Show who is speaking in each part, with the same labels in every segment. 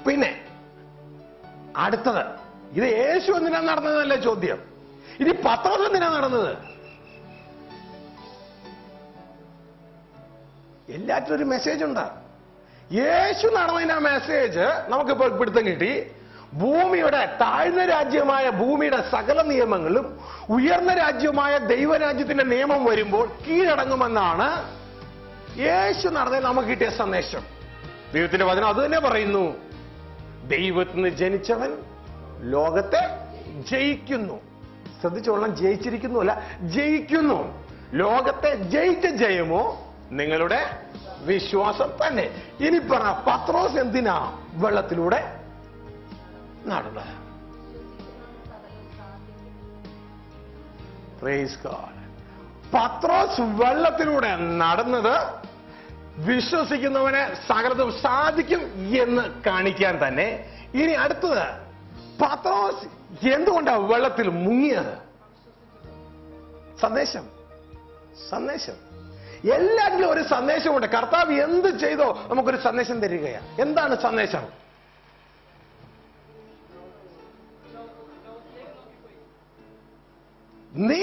Speaker 1: പിന്നെ അടുത്തത്, ഇത് യേശു എന്തിനാ നടന്നതല്ലേ ചോദ്യം. ഇനി പത്രോസ് എന്തിനാ നടന്നത്? എല്ലാറ്റിനും ഒരു മെസ്സേജ് ഉണ്ട്. യേശു നടന്നതിന്റെ ആ മെസ്സേജ് നമുക്കിപ്പോൾ പിടുത്തം കിട്ടി. ഭൂമിയുടെ താഴ്ന്ന രാജ്യമായ ഭൂമിയുടെ സകല നിയമങ്ങളും ഉയർന്ന രാജ്യമായ ദൈവരാജ്യത്തിന്റെ നിയമം വരുമ്പോൾ കീഴടങ്ങുമെന്നാണ് യേശു നടന്നതിൽ നമുക്ക് കിട്ടിയ സന്ദേശം. ദൈവത്തിന്റെ വചനം അത് തന്നെ പറയുന്നു. ദൈവത്തിൽ നിന്ന് ജനിച്ചവൻ ലോകത്തെ ജയിക്കുന്നു. ശ്രദ്ധിച്ചോളാം, ജയിച്ചിരിക്കുന്നു അല്ല, ജയിക്കുന്നു. ലോകത്തെ ജയിച്ച ജയമോ നിങ്ങളുടെ വിശ്വാസം തന്നെ. ഇനി പറ, പത്രോസ് എന്തിനാ വെള്ളത്തിലൂടെ നടന്നത്? Praise God. പത്രോസ് വെള്ളത്തിലൂടെ നടന്നത് വിശ്വസിക്കുന്നവന് സകലതും സാധിക്കും എന്ന് കാണിക്കാൻ തന്നെ. ഇനി അടുത്തത്, പത്രോസ് എന്തുകൊണ്ടാണ് വെള്ളത്തിൽ മുങ്ങിയത്? സന്ദേശം. എല്ലാറ്റിലും ഒരു സന്ദേശമുണ്ട്. കർത്താവ് എന്ത് ചെയ്തോ നമുക്കൊരു സന്ദേശം തരികയാണ്. എന്താണ് സന്ദേശം? നീ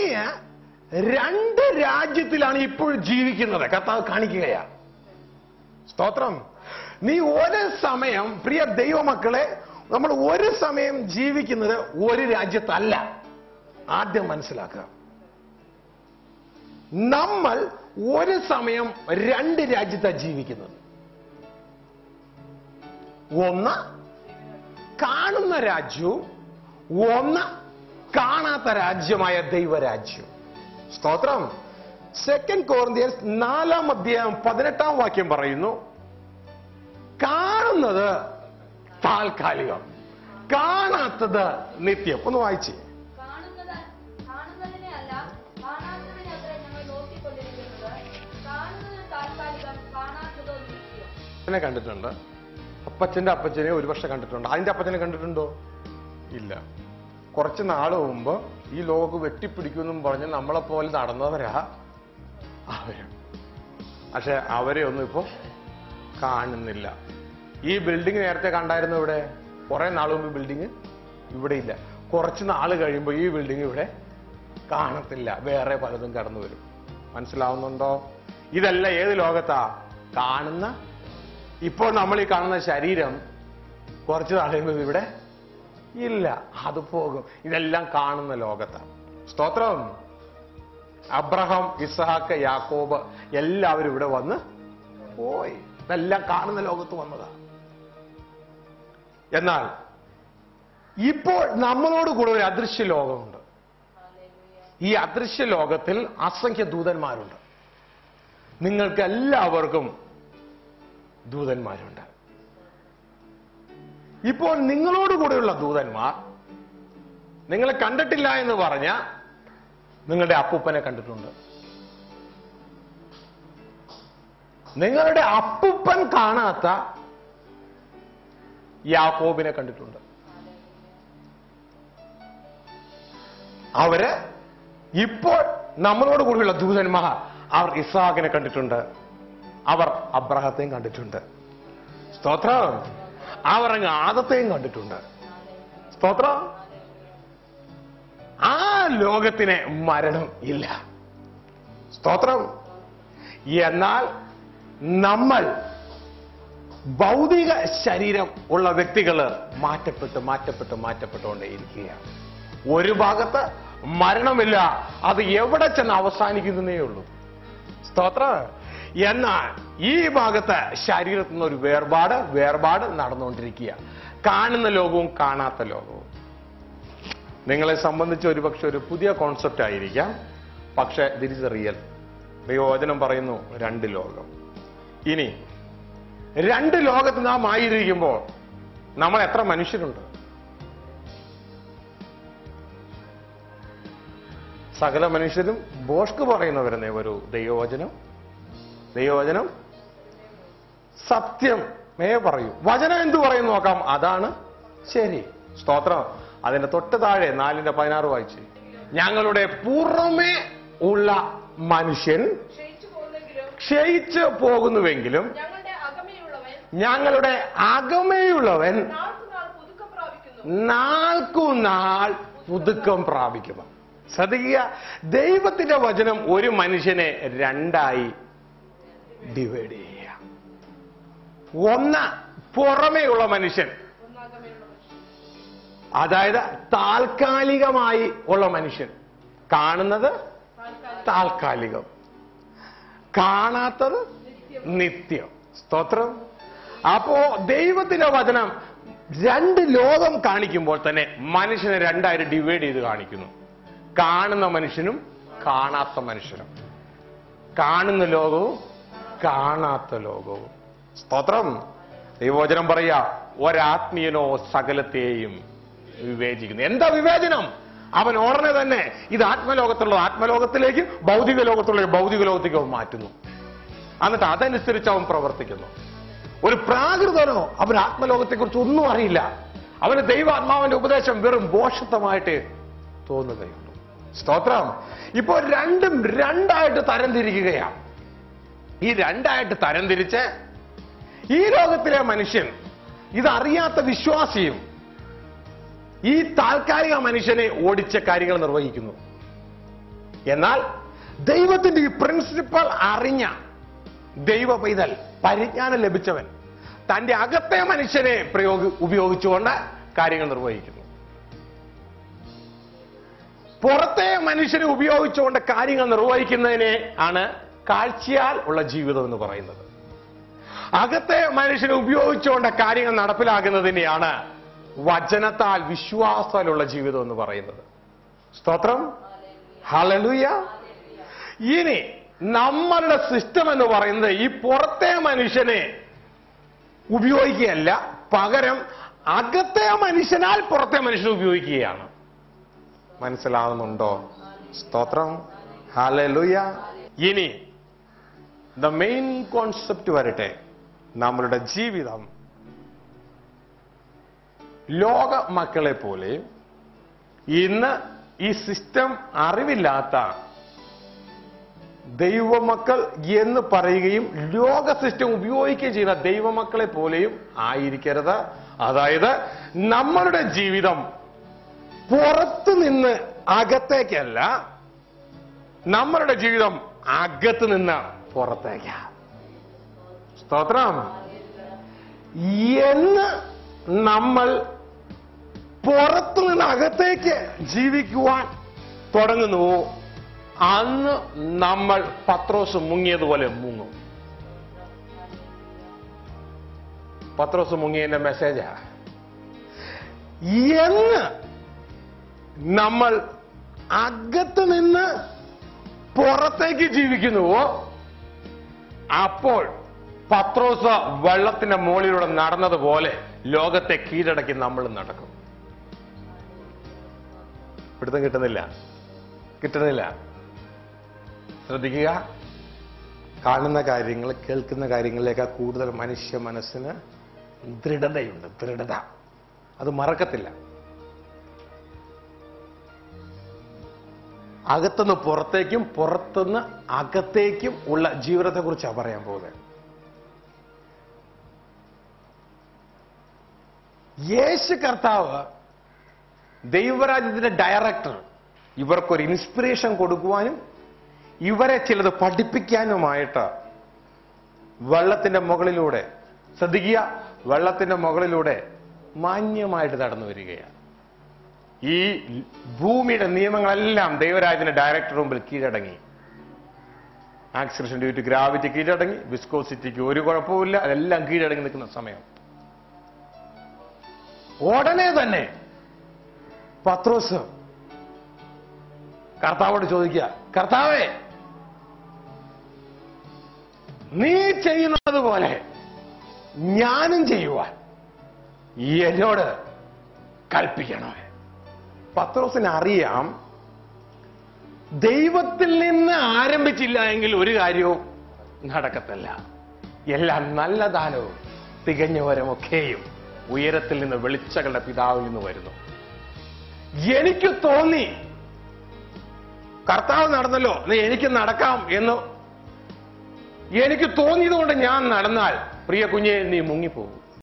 Speaker 1: 2 രാജ്യത്തിലാണ് ഇപ്പോൾ ജീവിക്കുന്നത്. കർത്താവ് കാണിക്കുകയാണ്. സ്തോത്രം. നീ ഒരു സമയം, പ്രിയ ദൈവമക്കളെ, നമ്മൾ ഒരു സമയം ജീവിക്കുന്നത് ഒരു രാജ്യത്തല്ല. ആദ്യം മനസ്സിലാക്കുക. നമ്മൾ ഒരു സമയം 2 രാജ്യത്താണ് ജീവിക്കുന്നത്. ഒന്ന് കാണുന്ന രാജ്യവും ഒന്ന് കാണാത്ത രാജ്യമായ ദൈവരാജ്യം. സ്തോത്രം. 2 Corinthians 4:18 പറയുന്നു, കാണുന്നത് താൽക്കാലികം, കാണാത്തത് നിത്യം. ഒന്ന് വായിച്ചേ. കണ്ടിട്ടുണ്ട്. അപ്പച്ചന്റെ അപ്പച്ചനെ ഒരു വർഷം കണ്ടിട്ടുണ്ട്. അതിന്റെ അപ്പച്ചനെ കണ്ടിട്ടുണ്ടോ? ഇല്ല. കുറച്ച് നാൾ മുമ്പ് ഈ ലോകം വെട്ടിപ്പിടിക്കുമെന്നും പറഞ്ഞ് നമ്മളെപ്പോലെ നടന്നവരാ അവര്. പക്ഷെ അവരെ ഒന്നും ഇപ്പൊ കാണുന്നില്ല. ഈ ബിൽഡിംഗ് നേരത്തെ കണ്ടായിരുന്നു ഇവിടെ. കുറെ നാൾ മുമ്പ് ബിൽഡിംഗ് ഇവിടെ ഇല്ല. കുറച്ച് നാൾ കഴിയുമ്പോൾ ഈ ബിൽഡിംഗ് ഇവിടെ കാണത്തില്ല. വേറെ പലതും കടന്നു വരും. മനസ്സിലാവുന്നുണ്ടോ? ഇതല്ല ഏത് ലോകത്താ കാണുന്ന. ഇപ്പോൾ നമ്മൾ ഈ കാണുന്ന ശരീരം കുറച്ച് നാൾ കഴിയുമ്പോൾ ഇവിടെ ഇല്ല, അത് പോകും. ഇതെല്ലാം കാണുന്ന ലോകത്താണ്. സ്തോത്രം. അബ്രഹാം, ഇസ്ഹാക്ക്, യാക്കോബ് എല്ലാവരും ഇവിടെ വന്ന് പോയി. ഇതെല്ലാം കാണുന്ന ലോകത്ത് വന്നതാണ്. എന്നാൽ ഇപ്പോൾ നമ്മളോട് കൂടെ ഒരു അദൃശ്യ ലോകമുണ്ട്. ഈ അദൃശ്യ ലോകത്തിൽ അസംഖ്യ ദൂതന്മാരുണ്ട്. നിങ്ങൾക്ക് എല്ലാവർക്കും ദൂതന്മാരുണ്ട്. ഇപ്പോൾ നിങ്ങളോട് കൂടെയുള്ള ദൂതന്മാർ നിങ്ങളെ കണ്ടിട്ടില്ല എന്ന് പറഞ്ഞ നിങ്ങളുടെ അപ്പൂപ്പനെ കണ്ടിട്ടുണ്ട്. നിങ്ങളുടെ അപ്പൂപ്പൻ കാണാത്ത യാക്കോബിനെ കണ്ടിട്ടുണ്ട്. അവര് ഇപ്പോൾ നമ്മളോട് കൂടിയുള്ള ദൂതന്മാർ, അവർ ഇസ്ഹാക്കിനെ കണ്ടിട്ടുണ്ട്, അവർ അബ്രഹത്തെയും കണ്ടിട്ടുണ്ട്. സ്തോത്രം. അവർ അങ്ങ് ആദത്തെയും കണ്ടിട്ടുണ്ട്. സ്തോത്രം. ആ ലോകത്തിന് മരണം ഇല്ല. സ്തോത്രം. എന്നാൽ നമ്മൾ ഭൗതിക ശരീരം ഉള്ള വ്യക്തികള് മാറ്റപ്പെട്ടുകൊണ്ടേയിരിക്കുകയാണ്. ഒരു ഭാഗത്ത് മരണമില്ല, അത് എവിടെ ചെന്ന് അവസാനിക്കുന്നേ ഉള്ളൂ. സ്തോത്രം. എന്നാൽ ഈ ഭാഗത്ത് ശരീരത്തിൽ നിന്ന് ഒരു വേർപാട് നടന്നുകൊണ്ടിരിക്കുക. കാണുന്ന ലോകവും കാണാത്ത ലോകവും. നിങ്ങളെ സംബന്ധിച്ച് ഒരുപക്ഷെ ഒരു പുതിയ കോൺസെപ്റ്റ് ആയിരിക്കാം. പക്ഷെ ദിസ് ഇസ് റിയൽ. ദൈവവചനം പറയുന്നു 2 ലോകം. ഇനി 2 ലോകത്ത് നാം ആയിരിക്കുമ്പോൾ നമ്മൾ എത്ര മനുഷ്യരുണ്ട്? സകല മനുഷ്യരും ബോഷ്ക്ക് പറയുന്നവരെന്നേ ഒരു ദൈവവചനം സത്യമേ പറയൂ. വചനം എന്തു പറയും നോക്കാം. അതാണ് ശരി. സ്തോത്രം. അതിന്റെ തൊട്ട് താഴെ 4:16 വായിച്ച്, ഞങ്ങളുടെ പുറമേ ഉള്ള മനുഷ്യൻ ക്ഷയിച്ചു പോകുന്നുവെങ്കിലും ഞങ്ങളുടെ അകമേയുള്ളവൻ നാൾക്കുനാൾ പുതുക്കം പ്രാപിക്കുന്നു. ശ്രദ്ധിക്കുക, ദൈവത്തിന്റെ വചനം ഒരു മനുഷ്യനെ രണ്ടായി ഡിവൈഡ് ചെയ്യുക. ഒന്ന് പുറമേയുള്ള മനുഷ്യൻ, അതായത് താൽക്കാലികമായി ഉള്ള മനുഷ്യൻ. കാണുന്നത് താൽക്കാലികം, കാണാത്തത് നിത്യം. സ്തോത്രം. അപ്പോ ദൈവത്തിന്റെ വചനം രണ്ട് ലോകം കാണിക്കുമ്പോൾ തന്നെ മനുഷ്യനെ രണ്ടായിട്ട് ഡിവൈഡ് ചെയ്ത് കാണിക്കുന്നു. കാണുന്ന മനുഷ്യനും കാണാത്ത മനുഷ്യനും, കാണുന്ന ലോകവും കാണാത്ത ലോകവും. സ്തോത്രം. ദൈവവചനം പറയാ, ഒരാത്മീയനോ സകലത്തെയും വിവേചിക്കുന്നു. എന്താ വിവേചനം? അവൻ ഉടനെ തന്നെ ഇത് ആത്മലോകത്തുള്ള ആത്മലോകത്തിലേക്കും ഭൗതിക ലോകത്തുള്ള ഭൗതിക ലോകത്തേക്ക് മാറ്റുന്നു. എന്നിട്ട് അതനുസരിച്ച് അവൻ പ്രവർത്തിക്കുന്നു. ഒരു പ്രാകൃതനോ അവൻ ആത്മലോകത്തെക്കുറിച്ച് ഒന്നും അറിയില്ല. അവന് ദൈവാത്മാവിന്റെ ഉപദേശം വെറും ഭോഷത്വമായിട്ട് തോന്നുകയുള്ളൂ. സ്തോത്രം. ഇപ്പോൾ രണ്ടും രണ്ടായിട്ട് തരംതിരിക്കുകയാണ്. ഈ രണ്ടായിട്ട് തരംതിരിച്ച് ഈ ലോകത്തിലെ മനുഷ്യൻ, ഇതറിയാത്ത വിശ്വാസിയും ഈ താൽക്കാലിക മനുഷ്യനെ ഓടിച്ച കാര്യങ്ങൾ നിർവഹിക്കുന്നു. എന്നാൽ ദൈവത്തിന്റെ ഈ പ്രിൻസിപ്പൽ അറിഞ്ഞ ദൈവ പൈതൽ, പരിജ്ഞാനം ലഭിച്ചവൻ, തന്റെ അകത്തെ മനുഷ്യനെ ഉപയോഗിച്ചുകൊണ്ട് കാര്യങ്ങൾ നിർവഹിക്കുന്നു. പുറത്തെ മനുഷ്യനെ ഉപയോഗിച്ചുകൊണ്ട് കാര്യങ്ങൾ നിർവഹിക്കുന്നതിനെ ആണ് കാഴ്ചയാൽ ഉള്ള ജീവിതം എന്ന് പറയുന്നത്. അകത്തെ മനുഷ്യനെ ഉപയോഗിച്ചുകൊണ്ട് കാര്യങ്ങൾ നടപ്പിലാക്കുന്നതിനെയാണ് വചനത്താൽ വിശ്വാസത്താലുള്ള ജീവിതം എന്ന് പറയുന്നത്. സ്തോത്രം. ഹല്ലേലൂയ. ഇനി നമ്മളുടെ സിസ്റ്റം എന്ന് പറയുന്നത് ഈ പുറത്തെ മനുഷ്യനെ ഉപയോഗിക്കുകയല്ല, പകരം അകത്തെ മനുഷ്യനാൽ പുറത്തെ മനുഷ്യനെ ഉപയോഗിക്കുകയാണ്. മനസ്സിലാവുന്നുണ്ടോ? സ്തോത്രം. ഹല്ലേലൂയ. ഇനി ദ മെയിൻ കോൺസെപ്റ്റ് വരട്ടെ. നമ്മളുടെ ജീവിതം ലോക മക്കളെ പോലെ ഇന്ന് ഈ സിസ്റ്റം അറിവില്ലാത്ത ദൈവമക്കൾ എന്ന് പറയുകയും ലോക സിസ്റ്റം ഉപയോഗിക്കുകയും ചെയ്യുന്ന ദൈവമക്കളെ പോലെയും ആയിരിക്കരുത്. അതായത് നമ്മളുടെ ജീവിതം പുറത്തു നിന്ന് അകത്തേക്കല്ല, നമ്മളുടെ ജീവിതം അകത്ത് നിന്ന് പുറത്തേക്കാ. സ്തോത്രം. എന്ന് നമ്മൾ പുറത്തു നിന്ന് അകത്തേക്ക് ജീവിക്കുവാൻ തുടങ്ങുന്നുവോ അന്ന് നമ്മൾ പത്രോസ് മുങ്ങിയതുപോലെ മുങ്ങും. പത്രോസ് മുങ്ങിയതിന്റെ മെസ്സേജാ. എന്ന് നമ്മൾ അകത്ത് നിന്ന് പുറത്തേക്ക് ജീവിക്കുന്നുവോ അപ്പോൾ പത്രോസ് വെള്ളത്തിന്റെ മുകളിലൂടെ നടന്നതുപോലെ ലോകത്തെ കീഴടക്കി നമ്മൾ നടക്കും. പിടുത്തം കിട്ടുന്നില്ല. ശ്രദ്ധിക്കുക. കാണുന്ന കാര്യങ്ങൾ, കേൾക്കുന്ന കാര്യങ്ങളിലേക്കാൾ കൂടുതൽ മനുഷ്യ മനസ്സിന് ദൃഢതയുണ്ട്. ദൃഢത അത് മറക്കത്തില്ല. അകത്തുനിന്ന് പുറത്തേക്കും പുറത്തുനിന്ന് അകത്തേക്കും ഉള്ള ജീവിതത്തെ കുറിച്ചാണ് പറയാൻ പോകുന്നത്. യേശു കർത്താവ് ദൈവരാജ്യത്തിന്റെ ഡയറക്ടർ ഇവർക്കൊരു ഇൻസ്പിറേഷൻ കൊടുക്കുവാനും ഇവരെ ചിലത് പഠിപ്പിക്കാനുമായിട്ട് വെള്ളത്തിന്റെ മുകളിലൂടെ, ശ്രദ്ധിക്കുക, വെള്ളത്തിന്റെ മുകളിലൂടെ മാന്യമായിട്ട് നടന്നു വരികയാണ്. ഈ ഭൂമിയുടെ നിയമങ്ങളെല്ലാം ദൈവരാജ്യത്തിന്റെ ഡയറക്ടർ മുമ്പിൽ കീഴടങ്ങി. ആക്സിലറേഷൻ ഡ്യൂ ടു ഗ്രാവിറ്റി കീഴടങ്ങി, വിസ്കോസിറ്റിക്ക് ഒരു കുഴപ്പമില്ല, അതെല്ലാം കീഴടങ്ങി നിൽക്കുന്ന സമയം. ഉടനെ തന്നെ പത്രോസ് കർത്താവോട് ചോദിക്കുക, കർത്താവേ, നീ ചെയ്യുന്നത് പോലെ ഞാനും ചെയ്യുവാൻ എന്നോട് കൽപ്പിക്കണോ? പത്രോസിന് അറിയാം, ദൈവത്തിൽ നിന്ന് ആരംഭിച്ചില്ല എങ്കിൽ ഒരു കാര്യവും നടക്കത്തില്ല. എല്ലാ നല്ല ദാനവും തികഞ്ഞവരുമൊക്കെയും ഉയരത്തിൽ നിന്ന് വെളിച്ചങ്ങളുടെ പിതാവിൽ നിന്ന് വരുന്നു. എനിക്ക് തോന്നി കർത്താവ് നടന്നല്ലോ, എനിക്ക് നടക്കാം എന്ന് എനിക്ക് തോന്നിയതുകൊണ്ട് ഞാൻ നടന്നാൽ പ്രിയ കുഞ്ഞെ നീ മുങ്ങിപ്പോകും.